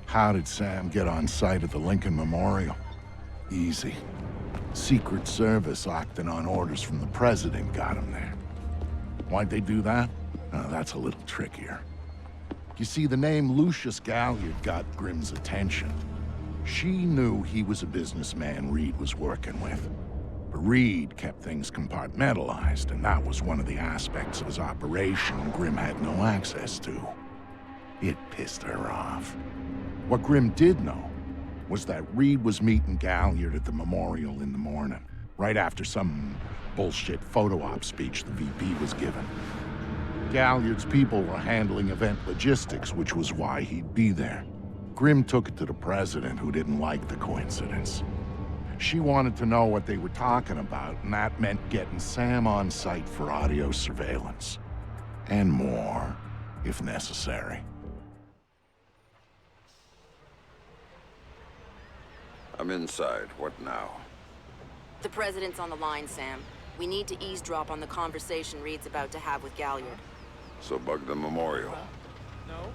How did Sam get on site at the Lincoln Memorial? Easy. Secret Service acting on orders from the President got him there. Why'd they do that? That's a little trickier. You see, the name Lucius Galliard got Grimm's attention. She knew he was a businessman Reed was working with. But Reed kept things compartmentalized, and that was one of the aspects of his operation Grimm had no access to. It pissed her off. What Grimm did know was that Reed was meeting Galliard at the memorial in the morning, right after some bullshit photo op speech the VP was giving. Galliard's people were handling event logistics, which was why he'd be there. Grimm took it to the President, who didn't like the coincidence. She wanted to know what they were talking about, and that meant getting Sam on site for audio surveillance. And more, if necessary. I'm inside. What now? The President's on the line, Sam. We need to eavesdrop on the conversation Reed's about to have with Galliard. So bug the memorial.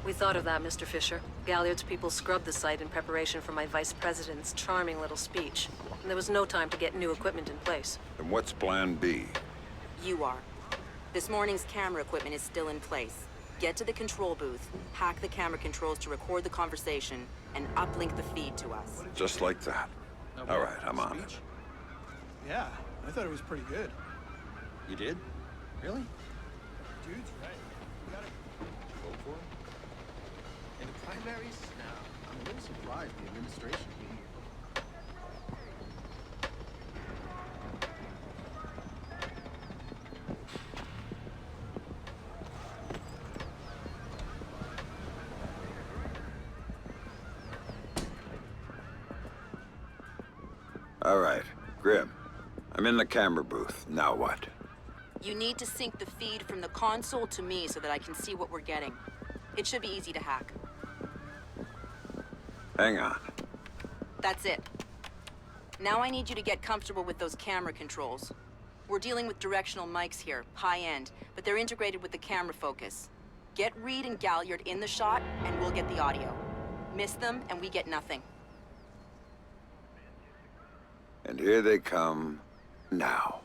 We thought of that, Mr. Fisher. Galliard's people scrubbed the site in preparation for my Vice President's charming little speech. And there was no time to get new equipment in place. And what's plan B? You are. This morning's camera equipment is still in place. Get to the control booth, hack the camera controls to record the conversation, and uplink the feed to us. Just like that. All right, I'm on it. Yeah, I thought it was pretty good. You did? Really? Dude's right. We gotta Vote for him? In the primaries? Nah, I'm a little surprised the administration being here. All right, Grimm. I'm in the camera booth. Now what? You need to sync the feed from the console to me so that I can see what we're getting. It should be easy to hack. Hang on. That's it. Now I need you to get comfortable with those camera controls. We're dealing with directional mics here, high-end, but they're integrated with the camera focus. Get Reed and Galliard in the shot, and we'll get the audio. Miss them, and we get nothing. And here they come now.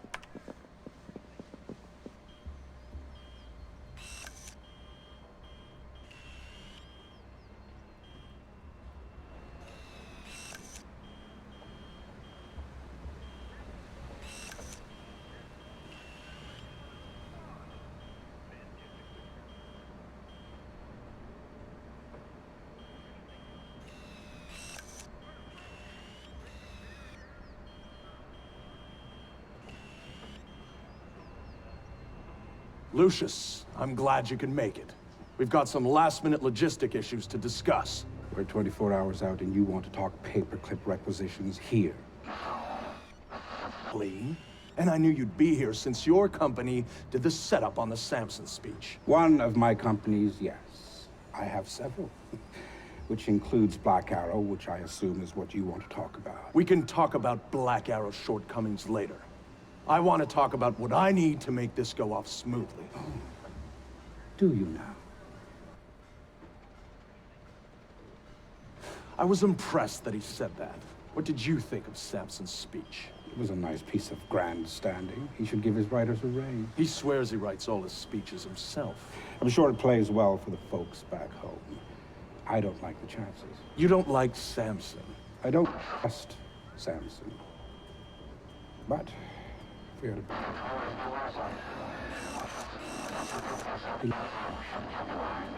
Lucius, I'm glad you can make it. We've got some last-minute logistic issues to discuss. We're 24 hours out and you want to talk paperclip requisitions here. Lee? And I knew you'd be here since your company did the setup on the Samson speech. One of my companies, yes. I have several. Which includes Black Arrow, which I assume is what you want to talk about. We can talk about Black Arrow's shortcomings later. I want to talk about what I need to make this go off smoothly. Oh. Do you now? I was impressed that he said that. What did you think of Samson's speech? It was a nice piece of grandstanding. He should give his writers a raise. He swears he writes all his speeches himself. I'm sure it plays well for the folks back home. I don't like the chances. You don't like Samson? I don't trust Samson. But we are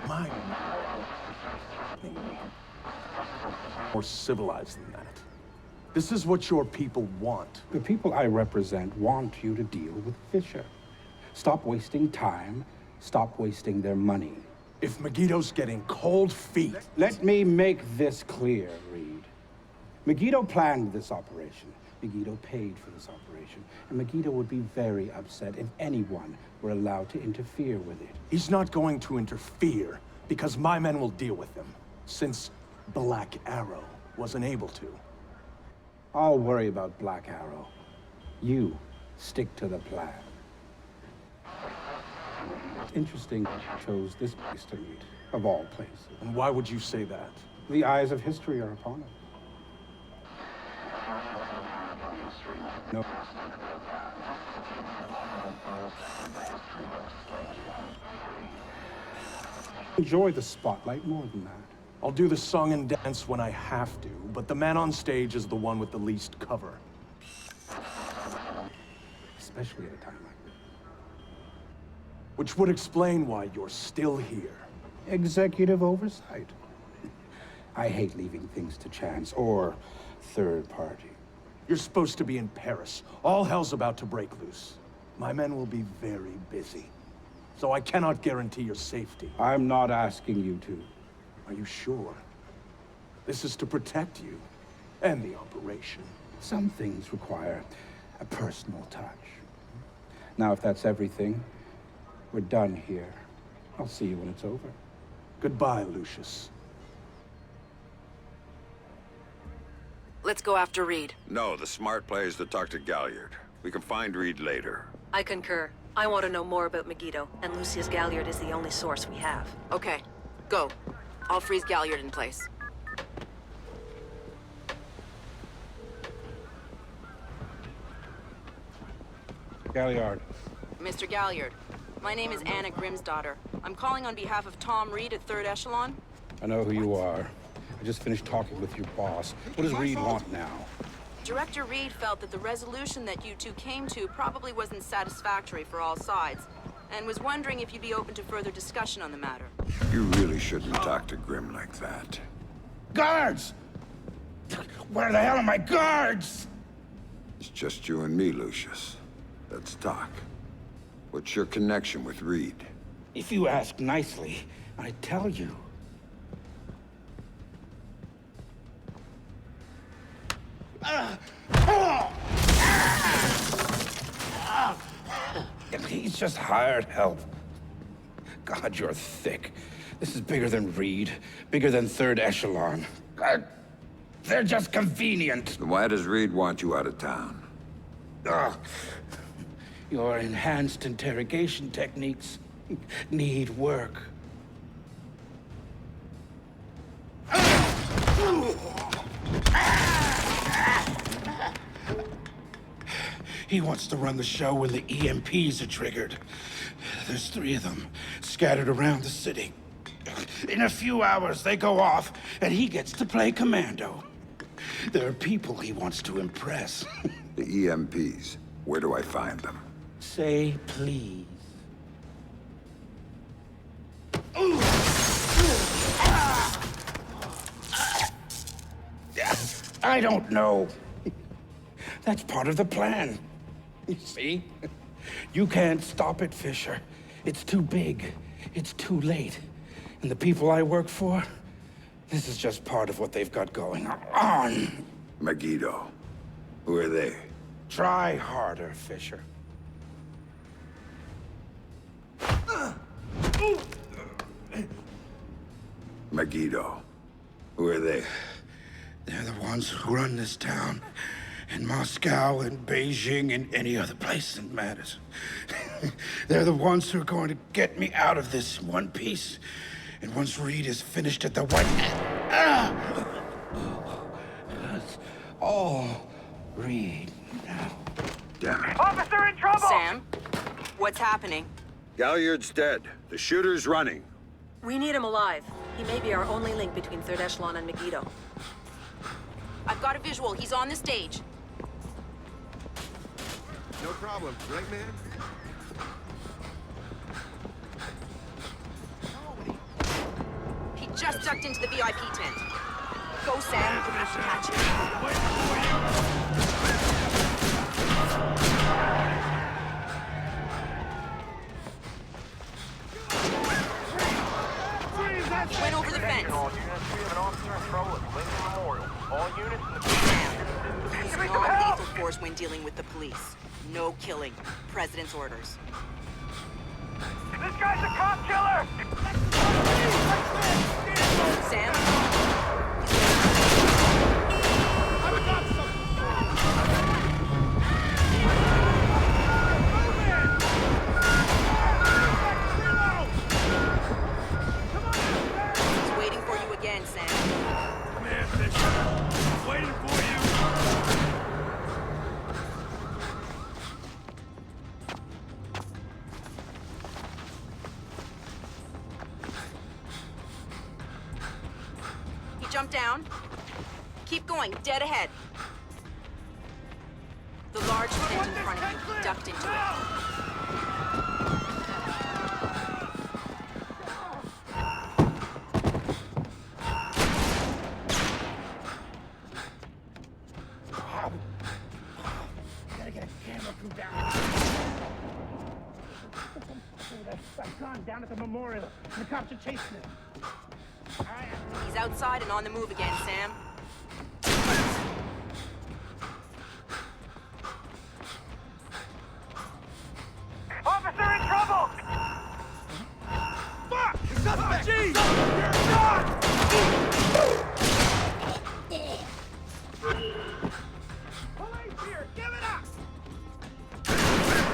Mine. More civilized than that. This is what your people want. The people I represent want you to deal with Fisher. Stop wasting time. Stop wasting their money. If Megiddo's getting cold feet... Let me make this clear, Reed. Megiddo planned this operation. Megiddo paid for this operation. And Megiddo would be very upset if anyone were allowed to interfere with it. He's not going to interfere, because my men will deal with him, since Black Arrow wasn't able to. I'll worry about Black Arrow. You stick to the plan. Interesting you chose this place to meet, of all places. And why would you say that? The eyes of history are upon us. No. Enjoy the spotlight more than that. I'll do the song and dance when I have to, but the man on stage is the one with the least cover. Especially at a time like this. Which would explain why you're still here. Executive oversight. I hate leaving things to chance or third party. You're supposed to be in Paris. All hell's about to break loose. My men will be very busy, so I cannot guarantee your safety. I'm not asking you to. Are you sure? This is to protect you and the operation. Some things require a personal touch. Now, if that's everything, we're done here. I'll see you when it's over. Goodbye, Lucius. Let's go after Reed. No, the smart play is to talk to Galliard. We can find Reed later. I concur. I want to know more about Megiddo, and Lucius Galliard is the only source we have. Okay, go. I'll freeze Galliard in place. Galliard. Mr. Galliard, my name is Anna Grimsdottir. I'm calling on behalf of Tom Reed at 3rd Echelon. I know who you are. I just finished talking with your boss. What does Reed want now? Director Reed felt that the resolution that you two came to probably wasn't satisfactory for all sides, and was wondering if you'd be open to further discussion on the matter. You really shouldn't talk to Grim like that. Guards! Where the hell are my guards? It's just you and me, Lucius. Let's talk. What's your connection with Reed? If you ask nicely, I tell you. He's just hired help. God, you're thick. This is bigger than Reed, bigger than 3rd Echelon. They're just convenient. Then why does Reed want you out of town? Your enhanced interrogation techniques need work. He wants to run the show when the EMPs are triggered. There's 3 of them, scattered around the city. In a few hours, they go off, and he gets to play commando. There are people he wants to impress. The EMPs. Where do I find them? Say please. I don't know. That's part of the plan. You see? You can't stop it, Fisher. It's too big. It's too late. And the people I work for, this is just part of what they've got going on. Megiddo. Who are they? Try harder, Fisher. Megiddo. Who are they? They're the ones who run this town. In Moscow and Beijing and any other place that matters. They're the ones who are going to get me out of this in one piece. And once Reed is finished at the White... That's all Reed now. Damn it. Officer in trouble! Sam, what's happening? Galliard's dead. The shooter's running. We need him alive. He may be our only link between 3rd Echelon and Megiddo. I've got a visual. He's on the stage. No problem, right, man? He just ducked into the VIP tent. Go, Sam. We're gonna catch him. He went over the fence. All units, we have an officer in trouble at Lincoln Memorial. All units in the... Use non-lethal force when dealing with the police. No killing. President's orders. This guy's a cop killer! Sam? I've got some. He's waiting for you again, Sam. Jump down. Keep going, dead ahead. The large tent in front of you. Ducked into it. Gotta get a camera crew down. I've gone down at the memorial. The cops are chasing him. He's outside and on the move again, Sam. Officer in trouble! Fuck! Suspect! Jeez! You're shot! Police here! Give it up!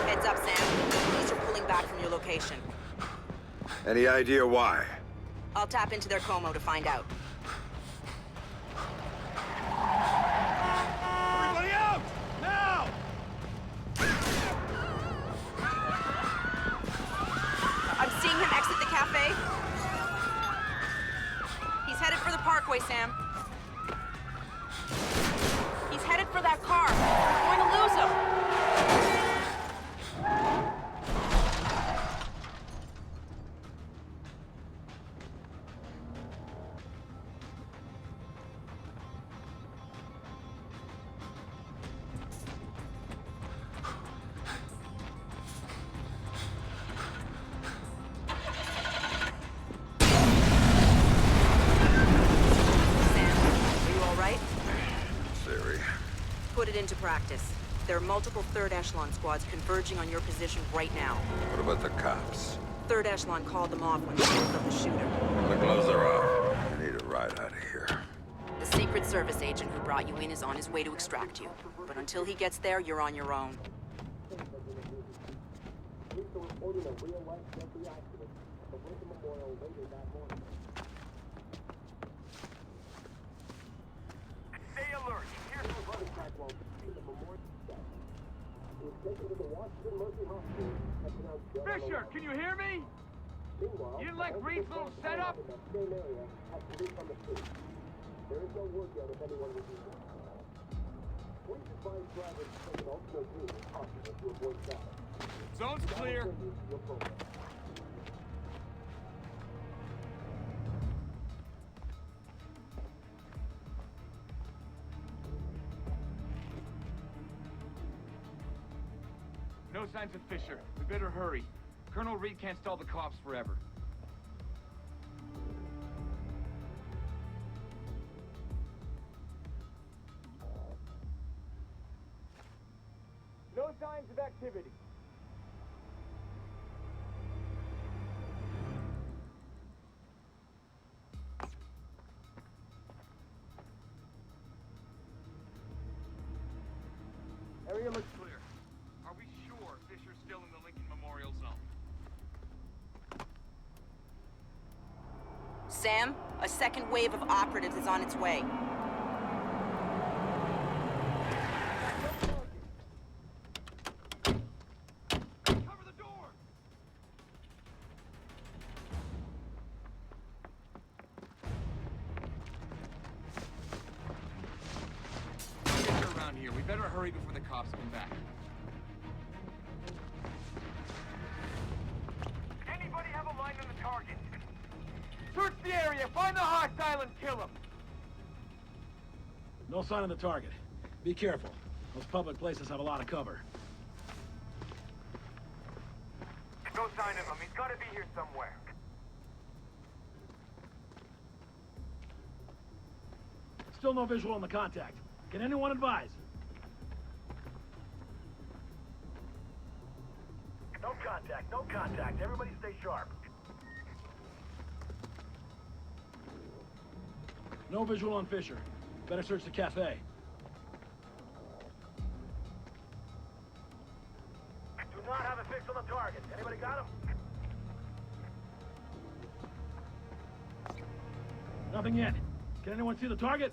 Heads up, Sam. The police are pulling back from your location. Any idea why? I'll tap into their Como to find out. Everybody out! Now! I'm seeing him exit the cafe. He's headed for the parkway, Sam. He's headed for that car. We're going to lose him. Put it into practice. There are multiple third echelon squads converging on your position right now. What about the cops? Third echelon called them off when they killed the shooter. The gloves are off. I need a ride out of here. The Secret Service agent who brought you in is on his way to extract you. But until he gets there, you're on your own. Stay alert. Here's Fisher, can you hear me? You didn't like Reed's little setup? Zone's clear. No signs of Fisher. We better hurry. Colonel Reed can't stall the cops forever. No signs of activity. Area looks clear. Are we sure Fisher's still in the Lincoln Memorial Zone? Sam, a second wave of operatives is on its way. Cover the door! Fisher around here. We better hurry before the cops come back. Anybody have a line on the target? Search the area, find the hostile and kill him! No sign of the target. Be careful. Those public places have a lot of cover. No sign of him. He's got to be here somewhere. Still no visual on the contact. Can anyone advise? No contact, no contact. Everybody stay sharp. No visual on Fisher. Better search the cafe. Do not have a fix on the target. Anybody got him? Nothing yet. Can anyone see the target?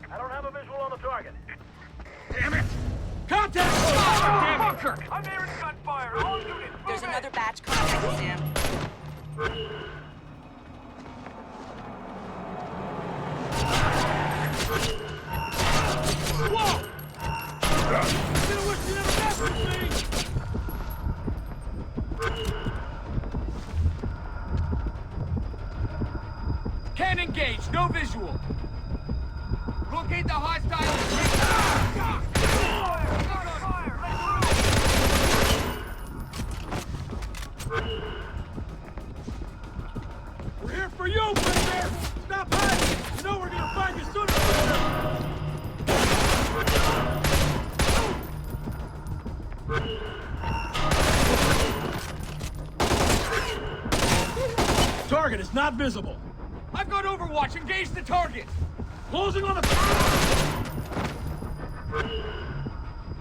I don't have a visual on the target. Damn it! Contact! Damn it, Kirk! I'm hearing gunfire. All units, There's move another in. batch contacting Sam. Can't engage, no visual. Locate the hostile. We're here for you, Splinter! Stop hiding! You know we're gonna find you sooner or later! Target is not visible. I've got Overwatch. Engage the target. Closing on the...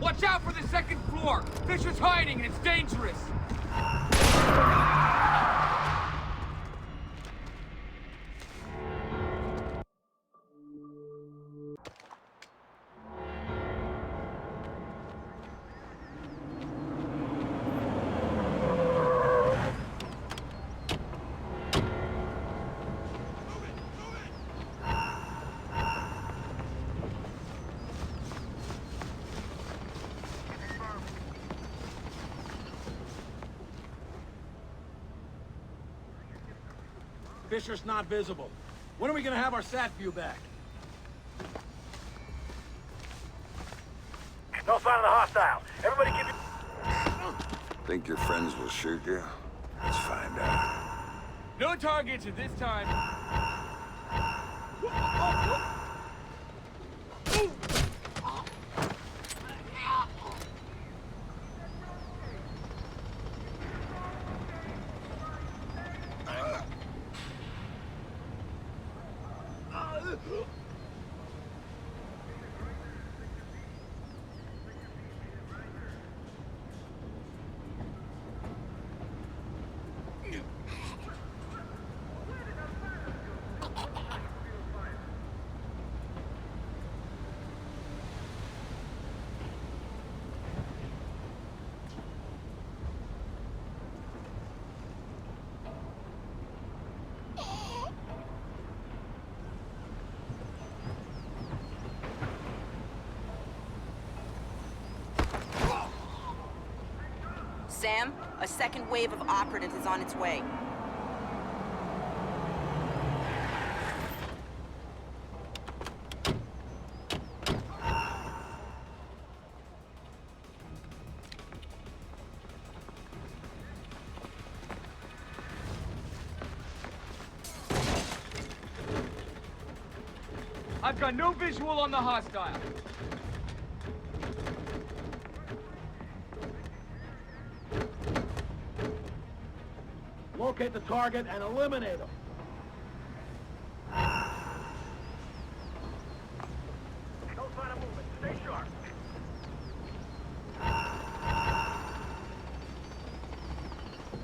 Watch out for the second floor. Fisher's hiding and it's dangerous. Fisher's not visible. When are we gonna have our sat view back? No sign of the hostile. Everybody keep it... Think your friends will shoot you? Let's find out. No targets at this time. Sam, a second wave of operatives is on its way. I've got no visual on the hostile. Locate the target and eliminate him. No sign of movement. Stay sharp.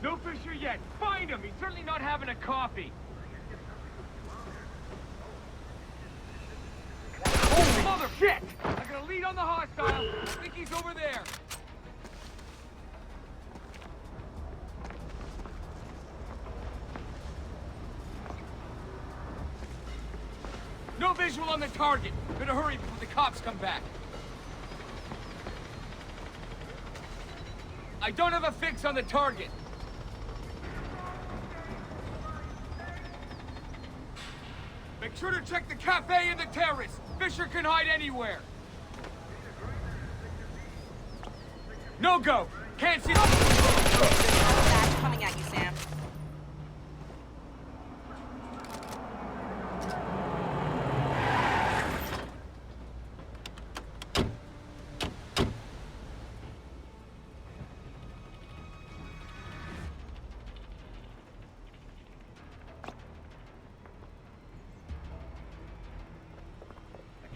No Fisher yet. Find him. He's certainly not having a coffee. Holy mother shit! I got a lead on the hostile. I think he's over there. No visual on the target. Better hurry before the cops come back. I don't have a fix on the target. Make sure to check the cafe and the terrace. Fisher can hide anywhere. No go. Can't see. Back coming at you, Sam.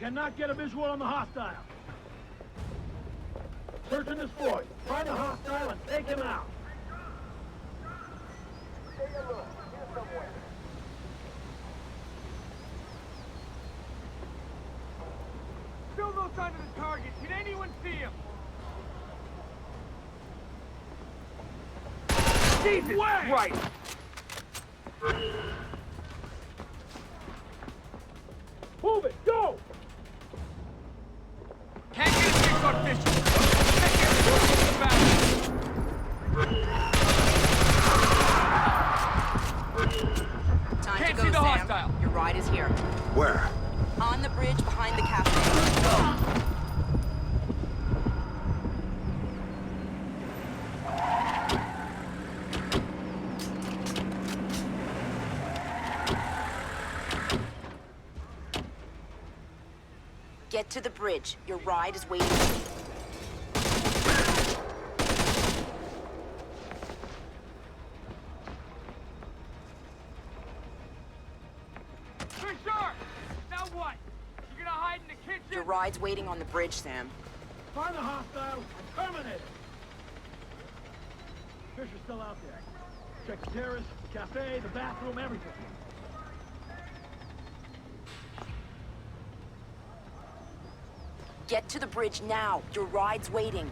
Cannot get a visual on the hostile. Search and destroy. Find the hostile and take him out. Still no sign of the target. Can anyone see him? Jesus Christ! Move it, go! Can't get a fix on Fisher. Check airport in the back. Time Can't to see go, the Sam. hostile. Your ride is here. Where? On the bridge behind the cafe. Go! Get to the bridge. Your ride is waiting for you. Fisher! Now what? You gonna hide in the kitchen? Your ride's waiting on the bridge, Sam. Find the hostile and terminate it. Fisher's still out there. Check the terrace, the cafe, the bathroom, everything. Get to the bridge now. Your ride's waiting.